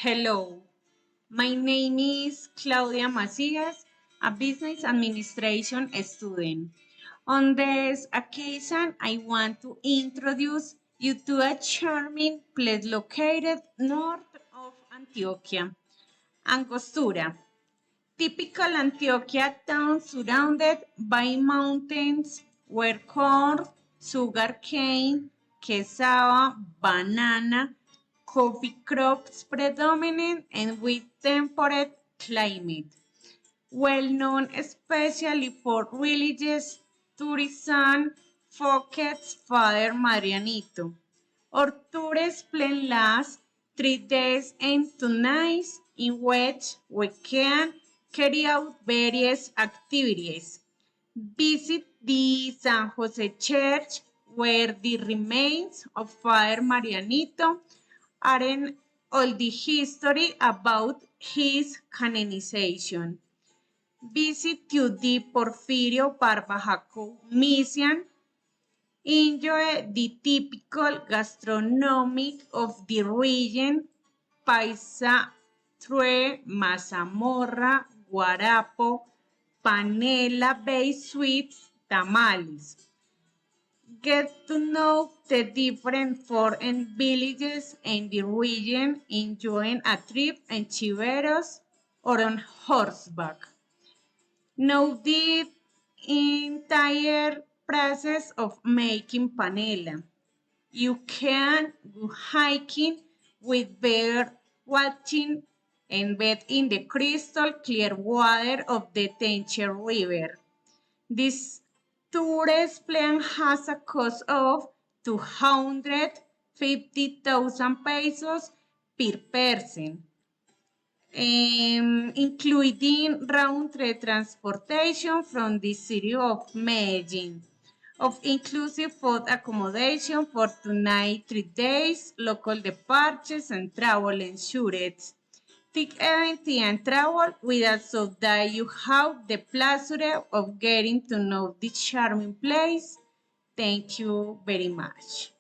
Hello, my name is Claudia Macias, a business administration student. On this occasion, I want to introduce you to a charming place located north of Antioquia, Angostura. Typical Antioquia town surrounded by mountains where corn, sugarcane, cassava, banana, coffee crops predominate and with temperate climate. Well known especially for religious tourism, focus Father Marianito. Our tours plan last 3 days and 2 nights in which we can carry out various activities. Visit the San Jose Church where the remains of Father Marianito are in all the history about his canonization. Visit to the Porfirio Barbajaco Mission. Enjoy the typical gastronomic of the region, paisa, true, mazamorra, guarapo, panela-based sweets, tamales. Get to know the different foreign villages in the region, enjoying a trip in chiveros or on horseback. Know the entire process of making panela. You can go hiking with bear watching and bathe in the crystal clear water of the Tenche River. This tourist plan has a cost of 250,000 pesos per person, including round-trip transportation from the city of Medellin, of inclusive food accommodation for 2 nights, 3 days, local departures, and travel insurance. Take anything and travel with us so that you have the pleasure of getting to know this charming place. Thank you very much.